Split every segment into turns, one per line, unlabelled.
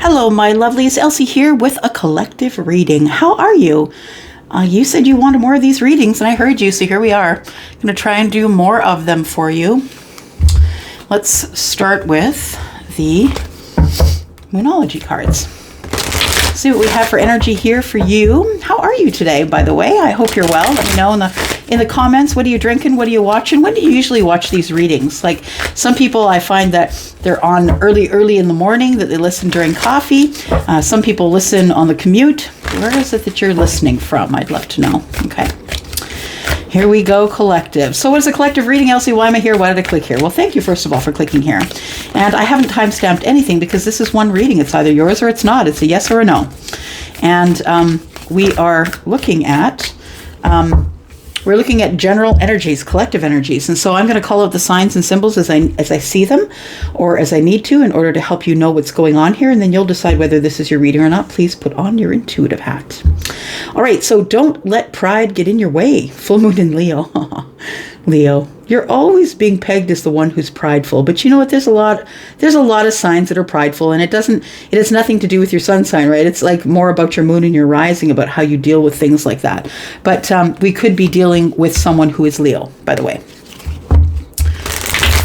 Hello, my lovelies. Elsie here with a collective reading. How are you? You said you wanted more of these readings, and I heard you, so here we are. I'm going to try and do more of them for you. Let's start with the Moonology cards. See what we have for energy here for you. How are you today, by the way? I hope you're well. Let me know in the comments. What are you drinking? What are you watching? When do you usually watch these readings? Like some people, I find that they're on early in the morning, that they listen during coffee. Some people listen on the commute. Where is it that you're listening from? I'd love to know. Okay. Here we go, collective. So what is a collective reading, Elsie? Why am I here? Why did I click here? Well, thank you, first of all, for clicking here. And I haven't time-stamped anything because this is one reading. It's either yours or it's not. It's a yes or a no. And we are looking at... we're looking at general energies, collective energies. And so I'm going to call out the signs and symbols as I see them or as I need to in order to help you know what's going on here. And then you'll decide whether this is your reading or not. Please put on your intuitive hat. All right. So don't let pride get in your way. Full moon in Leo. Leo, you're always being pegged as the one who's prideful. But you know what? There's a lot of signs that are prideful, and it has nothing to do with your sun sign, right? It's like more about your moon and your rising, about how you deal with things like that. But we could be dealing with someone who is Leo, by the way.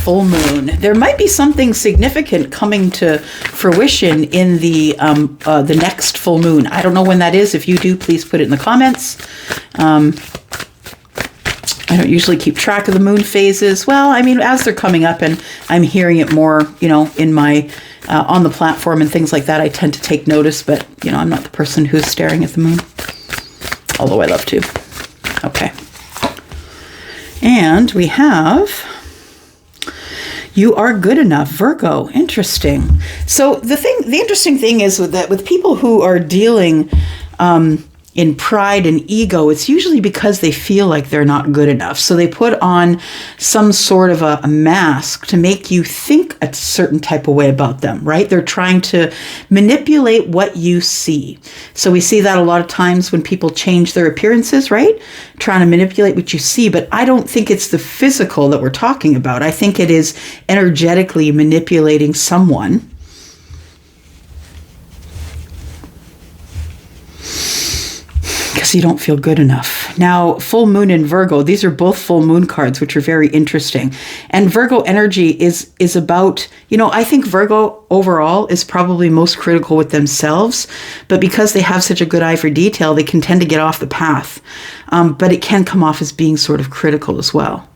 Full moon. There might be something significant coming to fruition in the next full moon. I don't know when that is. If you do, please put it in the comments. I don't usually keep track of the moon phases. Well, I mean, as they're coming up and I'm hearing it more, in my, on the platform and things like that, I tend to take notice, but, I'm not the person who's staring at the moon, although I love to. Okay. And we have, you are good enough, Virgo. Interesting. So the interesting thing is with people who are dealing, in pride and ego, it's usually because they feel like they're not good enough. So they put on some sort of a mask to make you think a certain type of way about them, right? They're trying to manipulate what you see. So we see that a lot of times when people change their appearances, right? Trying to manipulate what you see. But I don't think it's the physical that we're talking about. I think it is energetically manipulating someone. Because you don't feel good enough. Now, full moon in Virgo, these are both full moon cards, which are very interesting. And Virgo energy is about, I think Virgo overall is probably most critical with themselves, but because they have such a good eye for detail, they can tend to get off the path. But it can come off as being sort of critical as well.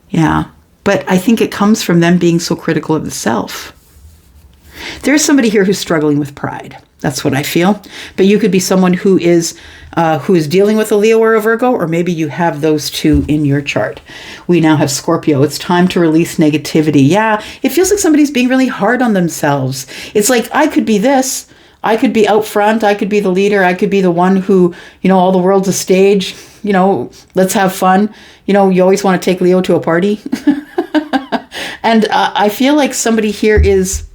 Yeah. But I think it comes from them being so critical of the self. There's somebody here who's struggling with pride. That's what I feel. But you could be someone who is dealing with a Leo or a Virgo, or maybe you have those two in your chart. We now have Scorpio. It's time to release negativity. Yeah, it feels like somebody's being really hard on themselves. It's like, I could be this. I could be out front. I could be the leader. I could be the one who, all the world's a stage. Let's have fun. You always want to take Leo to a party. And I feel like somebody here is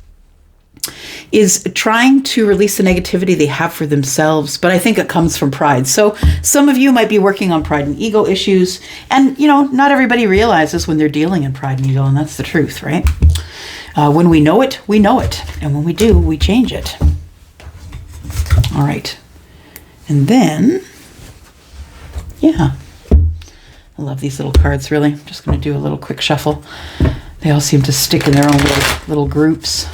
trying to release the negativity they have for themselves, but I think it comes from pride. So some of you might be working on pride and ego issues, and not everybody realizes when they're dealing in pride and ego, and that's the truth, right? When we know it, and when we do, we change it. All right, and then, yeah, I love these little cards, really. I'm just going to do a little quick shuffle. They all seem to stick in their own little groups.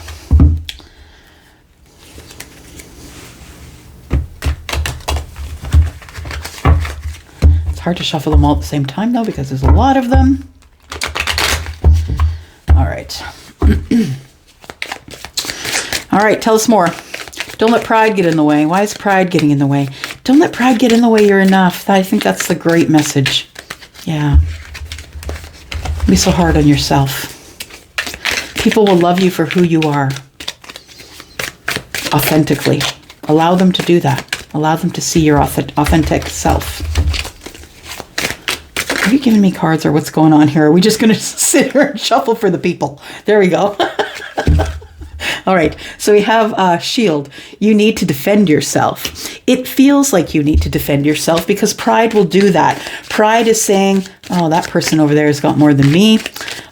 Hard to shuffle them all at the same time though, because there's a lot of them. All right. All right, tell us more. Don't let pride get in the way. Why is pride getting in the way? Don't let pride get in the way. You're enough. I think that's the great message. Yeah. Don't be so hard on yourself. People will love you for who you are. Authentically. Allow them to do that. Allow them to see your authentic self. Are you giving me cards or what's going on here? Are we just going to sit here and shuffle for the people? There we go. All right. So we have shield. You need to defend yourself. It feels like you need to defend yourself because pride will do that. Pride is saying, oh, that person over there has got more than me.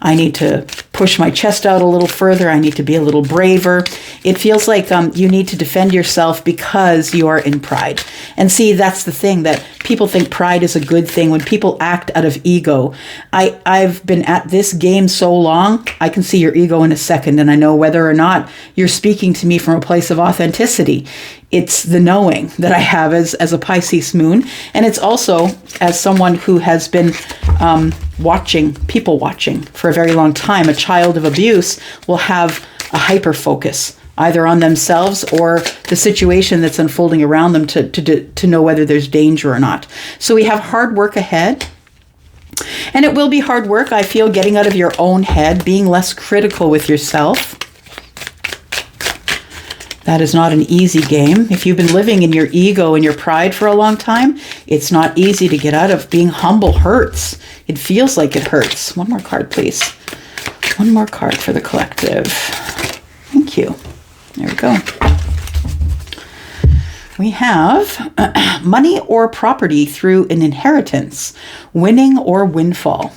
I need to push my chest out a little further. I need to be a little braver. It feels like you need to defend yourself because you are in pride. And see, that's the thing, that people think pride is a good thing when people act out of ego. I've been at this game so long, I can see your ego in a second, and I know whether or not you're speaking to me from a place of authenticity. It's the knowing that I have as a Pisces moon. And it's also as someone who has been people watching for a very long time. A child of abuse will have a hyper focus either on themselves or the situation that's unfolding around them to know whether there's danger or not. So we have hard work ahead. And it will be hard work, I feel, getting out of your own head, being less critical with yourself. That is not an easy game. If you've been living in your ego and your pride for a long time, it's not easy to get out of. Being humble hurts. It feels like it hurts. One more card, please. One more card for the collective. Thank you. There we go. We have money or property through an inheritance, winning or windfall.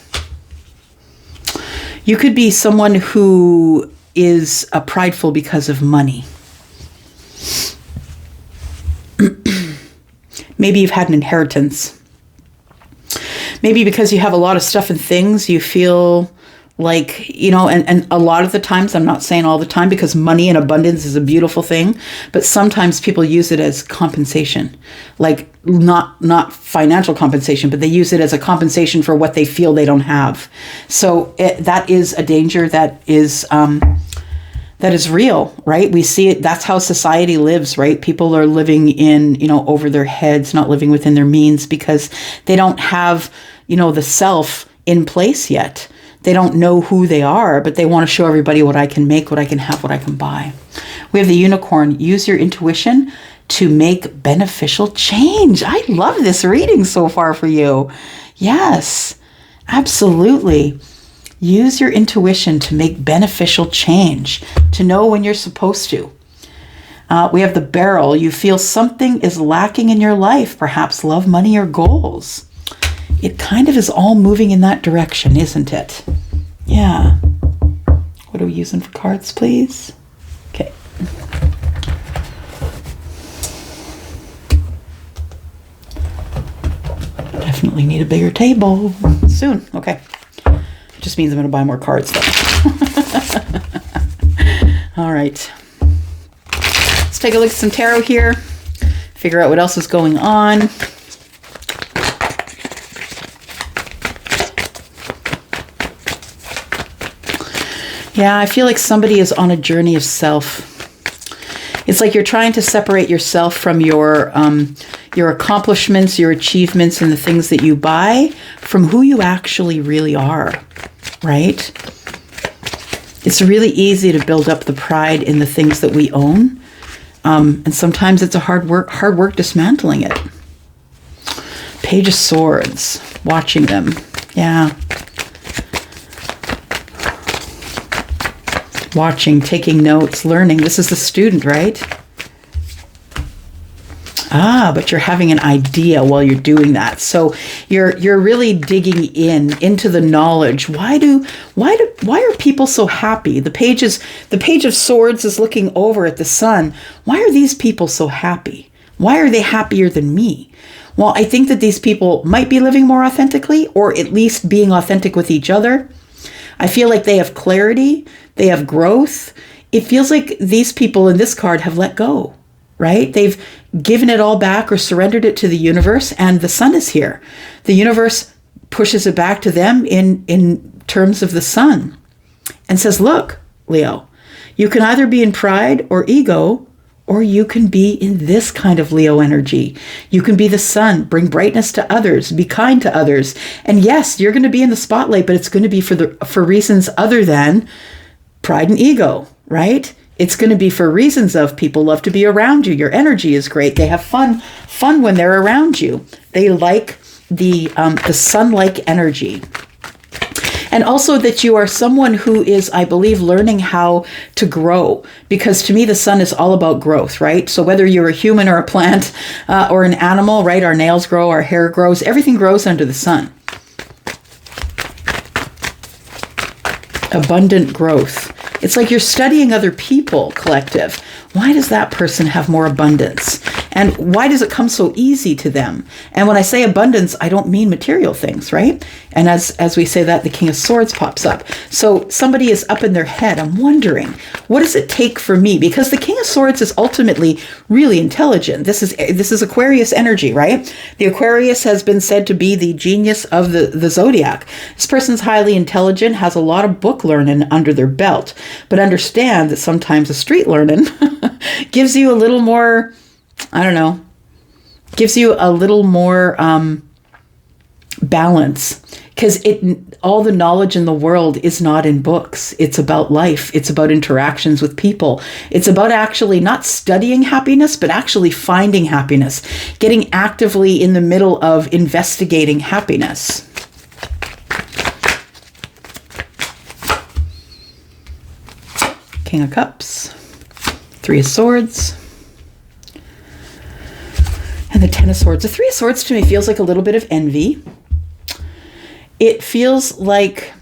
You could be someone who is prideful because of money. Maybe you've had an inheritance. Maybe because you have a lot of stuff and things, you feel like, and a lot of the times, I'm not saying all the time, because money and abundance is a beautiful thing, but sometimes people use it as compensation, like not financial compensation, but they use it as a compensation for what they feel they don't have. So that is a danger that is real, right? We see it. That's how society lives, right? People are living in, over their heads, not living within their means because they don't have, the self in place yet. They don't know who they are, but they want to show everybody what I can make, what I can have, what I can buy. We have the unicorn. Use your intuition to make beneficial change. I love this reading so far for you. Yes, absolutely. Use your intuition to make beneficial change, to know when you're supposed to. We have the barrel. You feel something is lacking in your life, perhaps love, money, or goals. It kind of is all moving in that direction, isn't it? Yeah. What are we using for cards, please? Okay. Definitely need a bigger table soon. Okay. Just means I'm going to buy more cards though. All right. Let's take a look at some tarot here. Figure out what else is going on. Yeah, I feel like somebody is on a journey of self. It's like you're trying to separate yourself from your accomplishments, your achievements, and the things that you buy from who you actually really are. Right? It's really easy to build up the pride in the things that we own. And sometimes it's a hard work dismantling it. Page of Swords, watching them. Yeah. Watching, taking notes, learning. This is the student, right? But you're having an idea while you're doing that. So you're really digging into the knowledge. Why are people so happy? The page of Swords is looking over at the sun. Why are these people so happy? Why are they happier than me? Well, I think that these people might be living more authentically, or at least being authentic with each other. I feel like they have clarity. They have growth. It feels like these people in this card have let go. Right? They've given it all back or surrendered it to the universe, and the sun is here. The universe pushes it back to them in terms of the sun and says, look, Leo, you can either be in pride or ego, or you can be in this kind of Leo energy. You can be the sun, bring brightness to others, be kind to others. And yes, you're going to be in the spotlight, but it's going to be for reasons other than pride and ego, right? It's going to be for reasons of people love to be around you. Your energy is great. They have fun when they're around you. They like the sun-like energy. And also that you are someone who is, I believe, learning how to grow. Because to me, the sun is all about growth, right? So whether you're a human or a plant or an animal, right? Our nails grow, our hair grows, everything grows under the sun. abundant growth. It's like you're studying other people, collective. Why does that person have more abundance? And why does it come so easy to them? And when I say abundance, I don't mean material things, right? And as we say that, the King of Swords pops up. So somebody is up in their head. I'm wondering, what does it take for me? Because the King of Swords is ultimately really intelligent. This is Aquarius energy, right? The Aquarius has been said to be the genius of the zodiac. This person's highly intelligent, has a lot of book learning under their belt, but understand that sometimes the street learning gives you a little more, I don't know, gives you a little more balance, because all the knowledge in the world is not in books. It's about life. It's about interactions with people. It's about actually not studying happiness, but actually finding happiness, getting actively in the middle of investigating happiness. King of Cups, Three of Swords, and the Ten of Swords. The Three of Swords to me feels like a little bit of envy. It feels like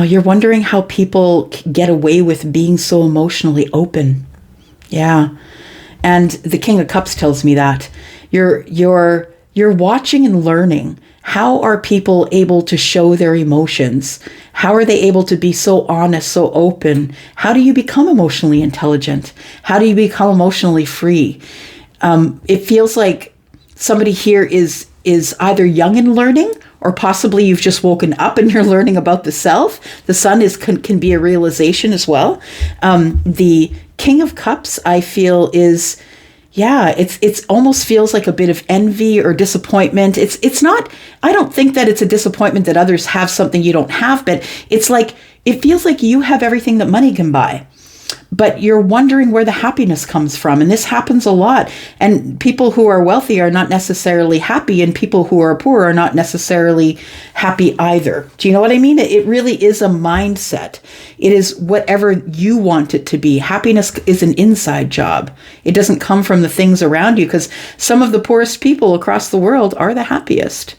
you're wondering how people get away with being so emotionally open. Yeah. And the King of Cups tells me that. You're watching and learning. How are people able to show their emotions? How are they able to be so honest, so open? How do you become emotionally intelligent? How do you become emotionally free? It feels like somebody here is either young and learning, or possibly you've just woken up and you're learning about the self. The Sun can be a realization as well. The King of Cups, I feel, is, yeah, it's almost feels like a bit of envy or disappointment. It's not, I don't think that it's a disappointment that others have something you don't have, but it's like, it feels like you have everything that money can buy, but you're wondering where the happiness comes from. And this happens a lot. And people who are wealthy are not necessarily happy, and people who are poor are not necessarily happy either. Do you know what I mean? It really is a mindset. It is whatever you want it to be. Happiness is an inside job. It doesn't come from the things around you, because some of the poorest people across the world are the happiest.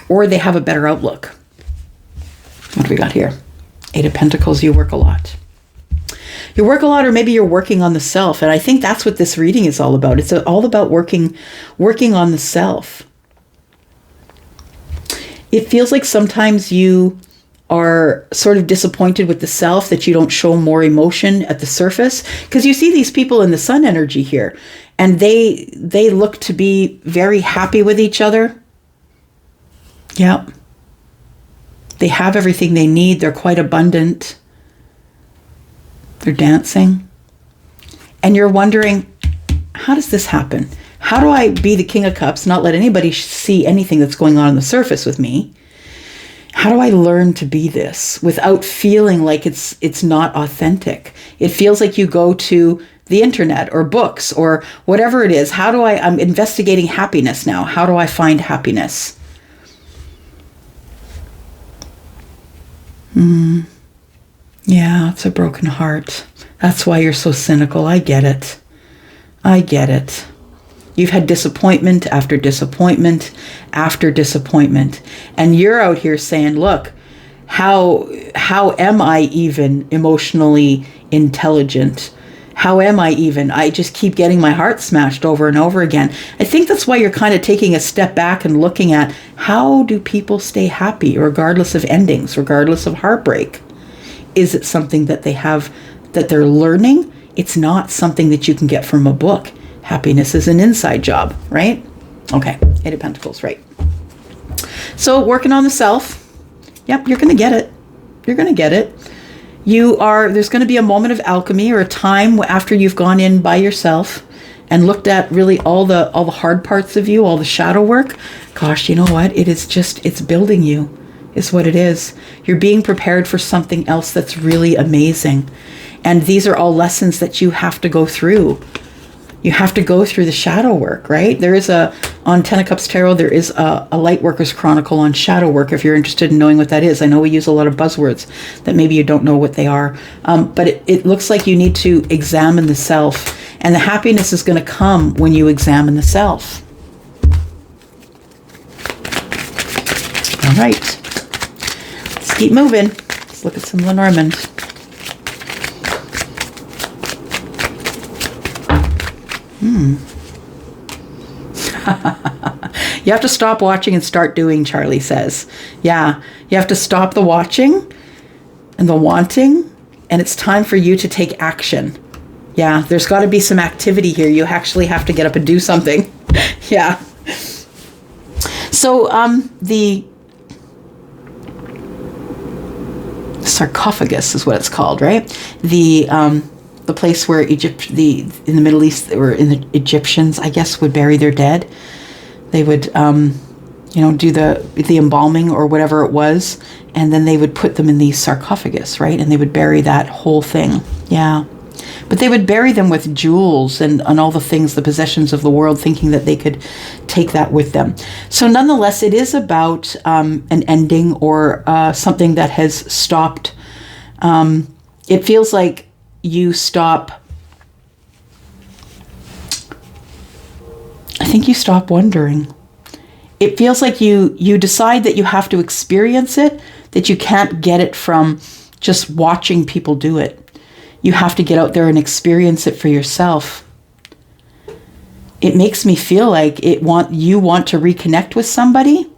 Or they have a better outlook. What do we got here? Eight of Pentacles, you work a lot. You work a lot, or maybe you're working on the self. And I think that's what this reading is all about. It's all about working on the self. It feels like sometimes you are sort of disappointed with the self, that you don't show more emotion at the surface. Because you see these people in the Sun energy here, and they look to be very happy with each other. Yeah. They have everything they need. They're quite abundant. They're dancing. And you're wondering, how does this happen? How do I be the King of Cups, not let anybody see anything that's going on the surface with me? How do I learn to be this without feeling like it's not authentic? It feels like you go to the internet or books or whatever it is. I'm investigating happiness now. How do I find happiness? Yeah, it's a broken heart. That's why you're so cynical. I get it. I get it. You've had disappointment after disappointment after disappointment. And you're out here saying, look, how am I even emotionally intelligent? How am I even? I just keep getting my heart smashed over and over again. I think that's why you're kind of taking a step back and looking at, how do people stay happy regardless of endings, regardless of heartbreak? Is it something that they have, that they're learning? It's not something that you can get from a book. Happiness is an inside job, right? Okay, Eight of Pentacles, right. So working on the self. Yep, you're going to get it. You're going to get it. There's going to be a moment of alchemy, or a time after you've gone in by yourself and looked at really all the hard parts of you, all the shadow work. Gosh, you know what? It's building you, is what it is. You're being prepared for something else that's really amazing. And these are all lessons that you have to go through. You have to go through the shadow work, right? On Ten of Cups Tarot, there is a Lightworker's Chronicle on shadow work, if you're interested in knowing what that is. I know we use a lot of buzzwords that maybe you don't know what they are. But it looks like you need to examine the self. And the happiness is going to come when you examine the self. All right. keep moving. Let's look at some Lenormand. You have to stop watching and start doing, Charlie says. Yeah, you have to stop the watching and the wanting, and it's time for you to take action. Yeah, there's got to be some activity here. You actually have to get up and do something. Yeah. So the sarcophagus is what it's called, right? The place where in the Middle East, or in the Egyptians, I guess, would bury their dead. They would, do the embalming or whatever it was, and then they would put them in the sarcophagus, right? And they would bury that whole thing. Yeah. But they would bury them with jewels and all the things, the possessions of the world, thinking that they could take that with them. So nonetheless, it is about an ending or something that has stopped. It feels like you stop. I think you stop wondering. It feels like you decide that you have to experience it, that you can't get it from just watching people do it. You have to get out there and experience it for yourself. It makes me feel like you want to reconnect with somebody.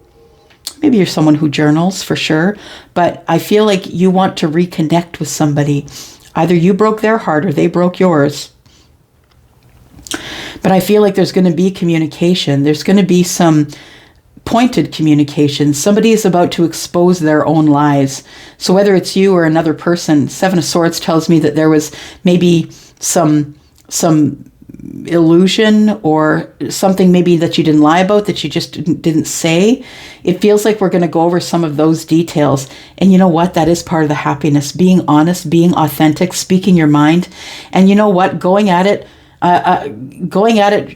Maybe you're someone who journals, for sure, but I feel like you want to reconnect with somebody. Either you broke their heart or they broke yours. But I feel like there's going to be communication. There's going to be some pointed communication. Somebody is about to expose their own lies. So whether it's you or another person, Seven of Swords tells me that there was maybe some illusion or something maybe that you didn't lie about, that you just didn't say. It feels like we're going to go over some of those details. And you know what? That is part of the happiness. Being honest, being authentic, speaking your mind. And you know what? Going at it,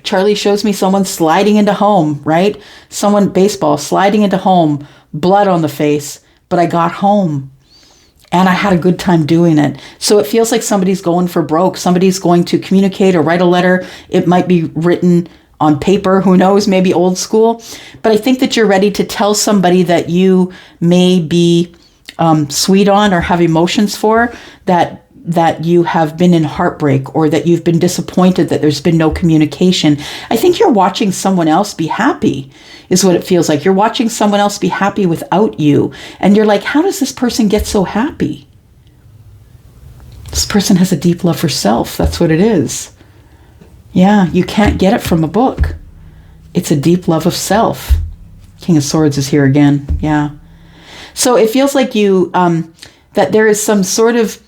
Charlie shows me someone sliding into home, right? Someone, baseball, sliding into home, blood on the face, but I got home and I had a good time doing it. So it feels like somebody's going for broke. Somebody's going to communicate or write a letter. It might be written on paper, who knows, maybe old school. But I think that you're ready to tell somebody that you may be sweet on or have emotions for, that you have been in heartbreak or that you've been disappointed that there's been no communication. I think you're watching someone else be happy, is what it feels like. You're watching someone else be happy without you. And you're like, how does this person get so happy? This person has a deep love for self. That's what it is. Yeah, you can't get it from a book. It's a deep love of self. King of Swords is here again. Yeah. So it feels like that there is some sort of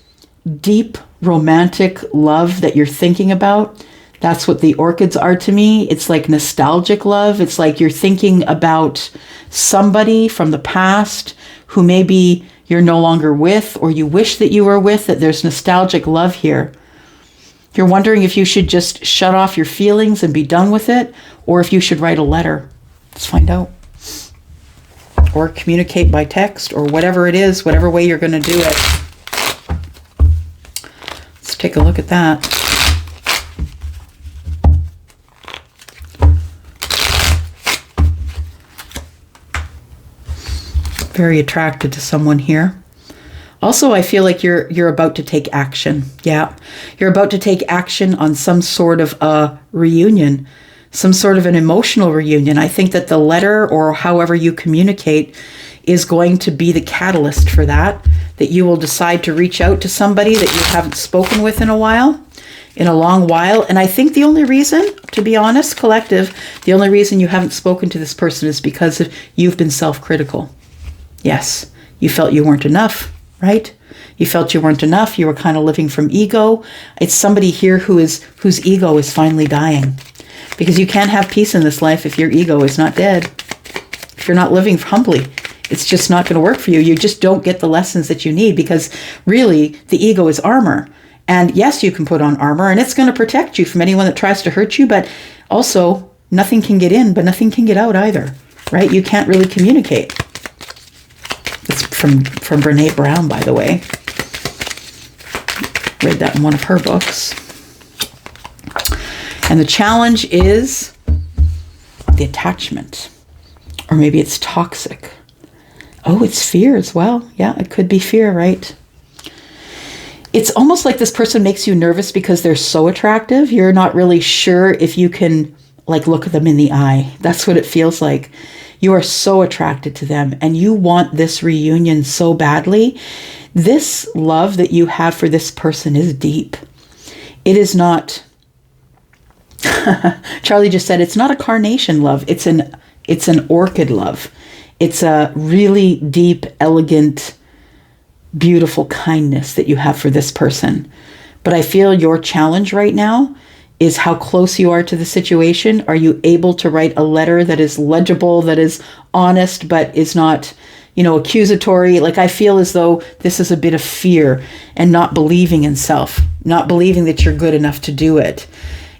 deep romantic love that you're thinking about. That's what the orchids are to me. It's like nostalgic love. It's like you're thinking about somebody from the past who maybe you're no longer with, or you wish that you were with, that there's nostalgic love here. You're wondering if you should just shut off your feelings and be done with it, or if you should write a letter. Let's find out. Or communicate by text, or whatever it is, whatever way you're going to do it. Let's take a look at that. Very attracted to someone here. Also, I feel like you're about to take action. Yeah, you're about to take action on some sort of a reunion, some sort of an emotional reunion. I think that the letter, or however you communicate, is going to be the catalyst for that you will decide to reach out to somebody that you haven't spoken with in a long while. And I think the only reason, to be honest, collective, the only reason you haven't spoken to this person is because you've been self-critical. Yes, you felt you weren't enough, right? You felt you weren't enough. You were kind of living from ego. It's somebody here whose ego is finally dying. Because you can't have peace in this life if your ego is not dead. If you're not living humbly, it's just not going to work for you. You just don't get the lessons that you need, because really the ego is armor. And yes, you can put on armor and it's going to protect you from anyone that tries to hurt you. But also, nothing can get in, but nothing can get out either, right? You can't really communicate. It's from Brene Brown, by the way. Read that in one of her books. And the challenge is the attachment. Or maybe it's toxic. Oh, it's fear as well. Yeah, it could be fear, right? It's almost like this person makes you nervous because they're so attractive. You're not really sure if you can like look at them in the eye. That's what it feels like. You are so attracted to them and you want this reunion so badly. This love that you have for this person is deep. It is not, Charlie just said, it's not a carnation love. It's an orchid love. It's a really deep, elegant, beautiful kindness that you have for this person. But I feel your challenge right now is how close you are to the situation. Are you able to write a letter that is legible, that is honest, but is not, accusatory? Like, I feel as though this is a bit of fear and not believing in self, not believing that you're good enough to do it.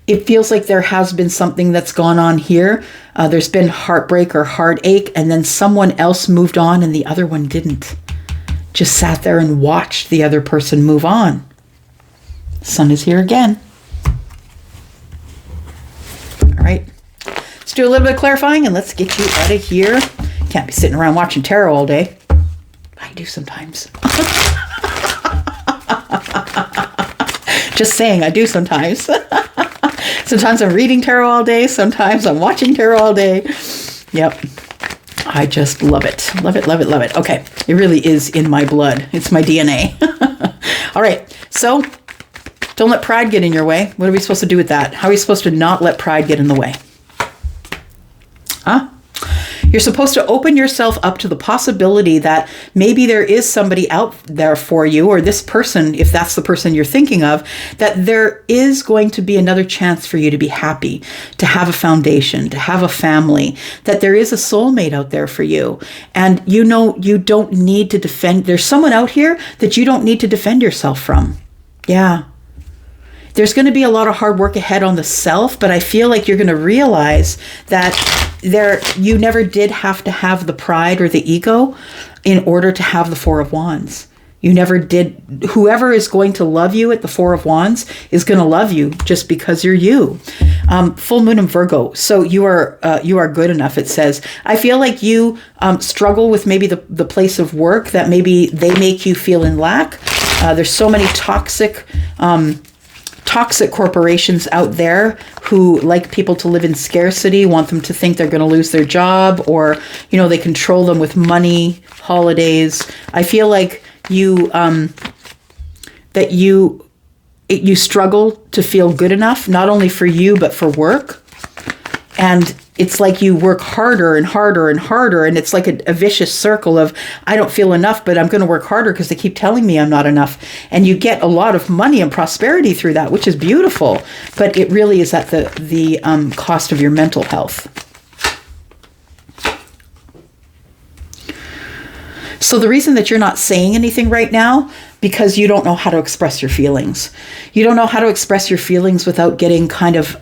It feels like there has been something that's gone on here. There's been heartbreak or heartache, and then someone else moved on and the other one didn't. Just sat there and watched the other person move on. Sun is here again. All right, let's do a little bit of clarifying and let's get you out of here. Can't be sitting around watching tarot all day. I do sometimes. Just saying, I do sometimes. Sometimes I'm reading tarot all day. Sometimes I'm watching tarot all day. Yep. I just love it. Love it, love it, love it. Okay. It really is in my blood. It's my DNA. All right. So don't let pride get in your way. What are we supposed to do with that? How are we supposed to not let pride get in the way? You're supposed to open yourself up to the possibility that maybe there is somebody out there for you, or this person, if that's the person you're thinking of, that there is going to be another chance for you to be happy, to have a foundation, to have a family, that there is a soulmate out there for you. And you don't need to defend. There's someone out here that you don't need to defend yourself from. Yeah. There's going to be a lot of hard work ahead on the self, but I feel like you're going to realize that you never did have to have the pride or the ego in order to have the Four of Wands. You never did. Whoever is going to love you at the Four of Wands is going to love you just because you're you. Full moon in Virgo. So you are good enough, it says. I feel like you struggle with maybe the place of work that maybe they make you feel in lack. There's so many toxic corporations out there who like people to live in scarcity, want them to think they're going to lose their job, or, they control them with money, holidays. I feel like you struggle to feel good enough, not only for you, but for work. And it's like you work harder and harder and harder. And it's like a vicious circle of, I don't feel enough, but I'm going to work harder because they keep telling me I'm not enough. And you get a lot of money and prosperity through that, which is beautiful. But it really is at the cost of your mental health. So the reason that you're not saying anything right now, because you don't know how to express your feelings. You don't know how to express your feelings without getting kind of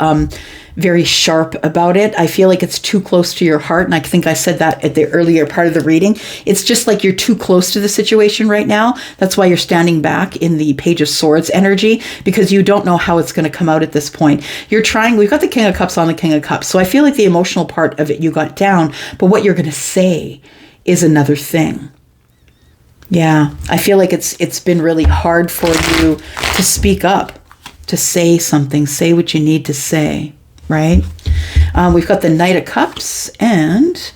very sharp about it. I feel like it's too close to your heart. And I think I said that at the earlier part of the reading. It's just like you're too close to the situation right now. That's why you're standing back in the Page of Swords energy, because you don't know how it's going to come out at this point. We've got the King of Cups on the King of Cups. So I feel like the emotional part of it you got down, but what you're going to say is another thing. Yeah, I feel like it's been really hard for you to speak up, to say something, say what you need to say, right? We've got the Knight of Cups and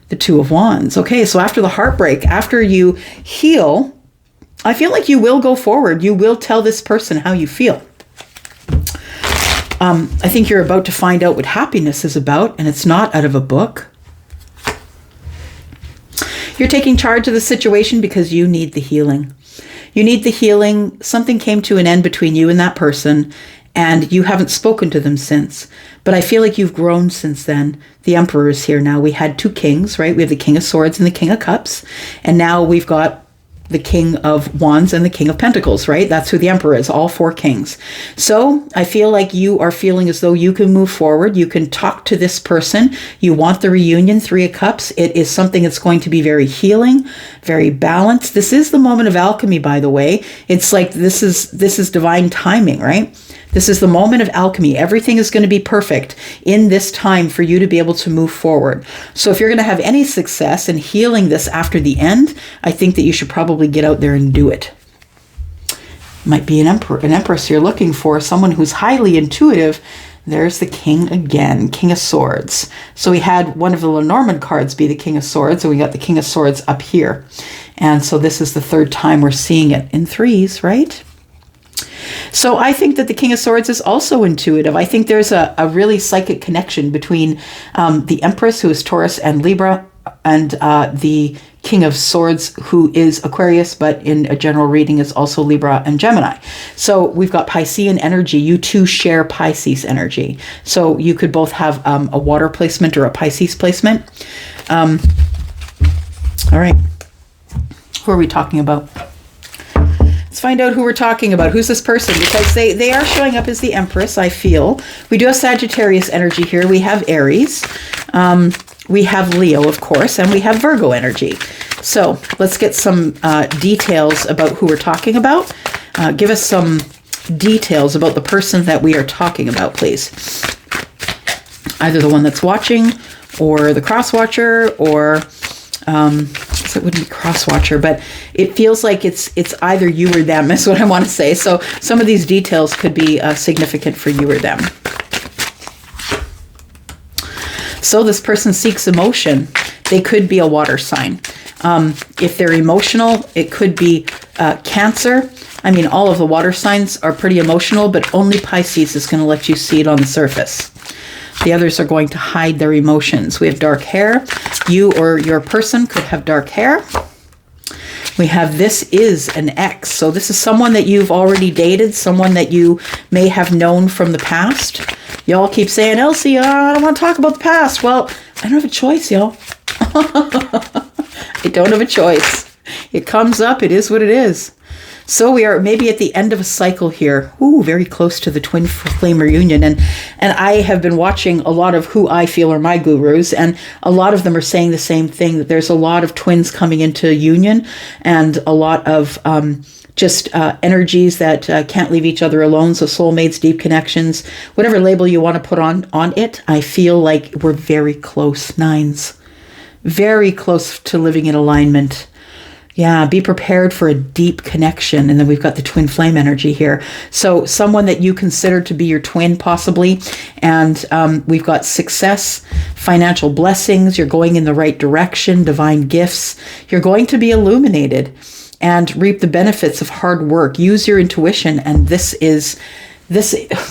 the Two of Wands. Okay, so after the heartbreak, after you heal, I feel like you will go forward. You will tell this person how you feel. I think you're about to find out what happiness is about, and it's not out of a book. You're taking charge of the situation because you need the healing. You need the healing. Something came to an end between you and that person, and you haven't spoken to them since. But I feel like you've grown since then. The Emperor is here now. We had two kings, right? We have the King of Swords and the King of Cups. And now we've got the King of Wands and the King of Pentacles, right? That's who the Emperor is, all four kings. So I feel like you are feeling as though you can move forward. You can talk to this person. You want the reunion, Three of Cups. It is something that's going to be very healing, very balanced. This is the moment of alchemy, by the way. It's like this is divine timing, right? This is the moment of alchemy. Everything is going to be perfect in this time for you to be able to move forward. So if you're going to have any success in healing this after the end, I think that you should probably get out there and do it. Might be an empress you're looking for, someone who's highly intuitive. There's the king again, King of Swords. So we had one of the Lenormand cards be the King of Swords, and we got the King of Swords up here. And so this is the third time we're seeing it in threes, right? So I think that the King of Swords is also intuitive. I think there's a really psychic connection between the Empress, who is Taurus and Libra, and the King of Swords, who is Aquarius, but in a general reading is also Libra and Gemini. So we've got Piscean energy. You two share Pisces energy. So you could both have a water placement or a Pisces placement. All right. Who are we talking about? Let's find out who we're talking about. Who's this person? Because they are showing up as the Empress, I feel. We do have Sagittarius energy here. We have Aries. We have Leo, of course, and we have Virgo energy. So let's get some details about who we're talking about. Give us some details about the person that we are talking about, please. Either the one that's watching or the cross-watcher, or so it wouldn't be cross-watcher, but it feels like it's either you or them is what I want to say. So some of these details could be significant for you or them. So this person seeks emotion. They could be a water sign. If they're emotional, it could be Cancer. I mean, all of the water signs are pretty emotional, but only Pisces is going to let you see it on the surface. The others are going to hide their emotions. We have dark hair. You or your person could have dark hair. We have this is an ex. So this is someone that you've already dated, someone that you may have known from the past. Y'all keep saying, Elsie, I don't want to talk about the past. Well, I don't have a choice, y'all. I don't have a choice. It comes up. It is what it is. So we are maybe at the end of a cycle here. Ooh, very close to the twin flame reunion. And I have been watching a lot of who I feel are my gurus, and a lot of them are saying the same thing, that there's a lot of twins coming into union, and a lot of energies that can't leave each other alone. So soulmates, deep connections, whatever label you want to put on it. I feel like we're very close, nines. Very close to living in alignment. Yeah, be prepared for a deep connection. And then we've got the twin flame energy here. So someone that you consider to be your twin, possibly. And we've got success, financial blessings. You're going in the right direction, divine gifts. You're going to be illuminated and reap the benefits of hard work. Use your intuition. And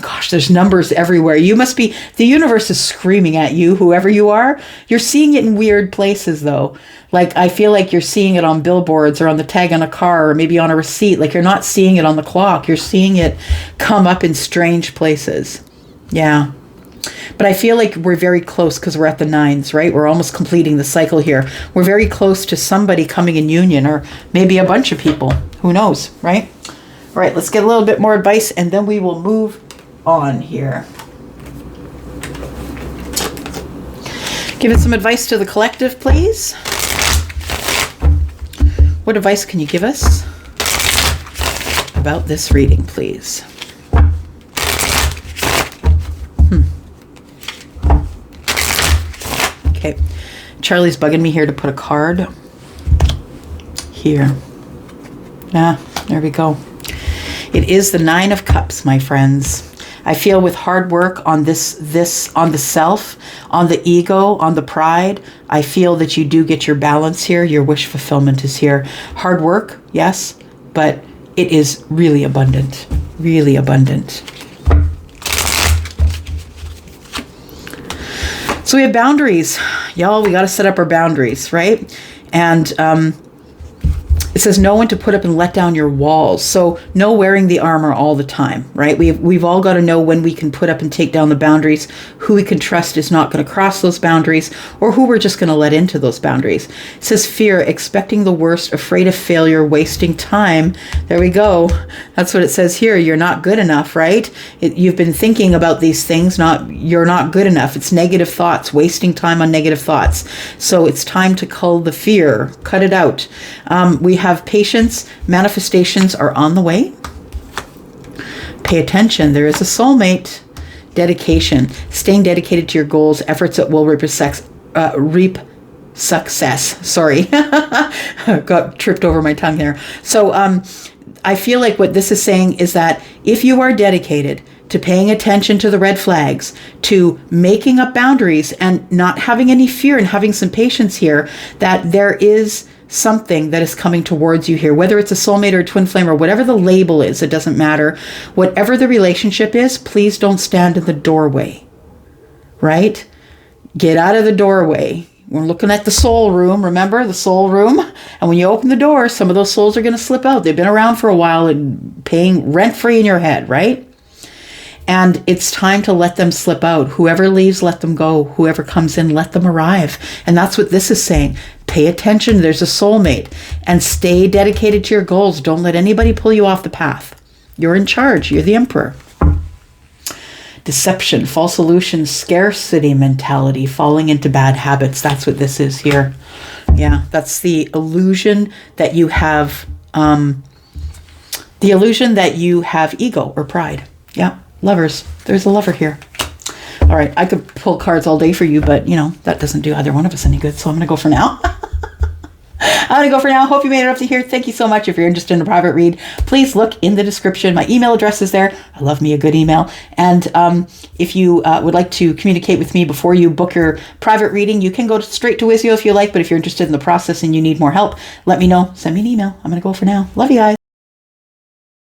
gosh, there's numbers everywhere. You must be, the universe is screaming at you, whoever you are. You're seeing it in weird places, though. Like, I feel like you're seeing it on billboards or on the tag on a car or maybe on a receipt. Like, you're not seeing it on the clock. You're seeing it come up in strange places. Yeah. But I feel like we're very close because we're at the nines, right? We're almost completing the cycle here. We're very close to somebody coming in union, or maybe a bunch of people. Who knows, right? All right, let's get a little bit more advice and then we will move on here. Give it some advice to the collective, please. What advice can you give us about this reading, please? Okay, Charlie's bugging me here to put a card here. There we go. It is the Nine of Cups, my friends. I feel with hard work on this on the self, on the ego, on the pride, I feel that you do get your balance here. Your wish fulfillment is here. Hard work, yes, but it is really abundant, really abundant. So we have boundaries. Y'all, we got to set up our boundaries, right? And it says know when to put up and let down your walls. So no wearing the armor all the time, right? We've all got to know when we can put up and take down the boundaries, who we can trust is not going to cross those boundaries, or who we're just going to let into those boundaries. It says fear, expecting the worst, afraid of failure, wasting time. There we go. That's what it says here. You're not good enough, right? You've been thinking about these things, you're not good enough. It's negative thoughts, wasting time on negative thoughts. So it's time to cull the fear, cut it out. We have patience. Manifestations are on the way. Pay attention. There is a soulmate. Dedication. Staying dedicated to your goals, efforts that will reap success. Sorry. Got tripped over my tongue there. So I feel like what this is saying is that if you are dedicated to paying attention to the red flags, to making up boundaries and not having any fear and having some patience here, that there is something that is coming towards you here, whether it's a soulmate or a twin flame or whatever the label is, it doesn't matter. Whatever the relationship is, please don't stand in the doorway, right? Get out of the doorway. We're looking at the soul room, remember the soul room? And when you open the door, some of those souls are going to slip out. They've been around for a while and paying rent free in your head, right? And it's time to let them slip out. Whoever leaves, let them go. Whoever comes in, let them arrive. And that's what this is saying. Pay attention. There's a soulmate. And stay dedicated to your goals. Don't let anybody pull you off the path. You're in charge. You're the emperor. Deception, false illusions, scarcity mentality, falling into bad habits. That's what this is here. Yeah, that's the illusion that you have, ego or pride. Yeah. Lovers. There's a lover here. All right. I could pull cards all day for you, but that doesn't do either one of us any good. So I'm going to go for now. Hope you made it up to here. Thank you so much. If you're interested in a private read, please look in the description. My email address is there. I love me a good email. And if you would like to communicate with me before you book your private reading, you can go straight to Wizio if you like. But if you're interested in the process and you need more help, let me know. Send me an email. I'm going to go for now. Love you guys.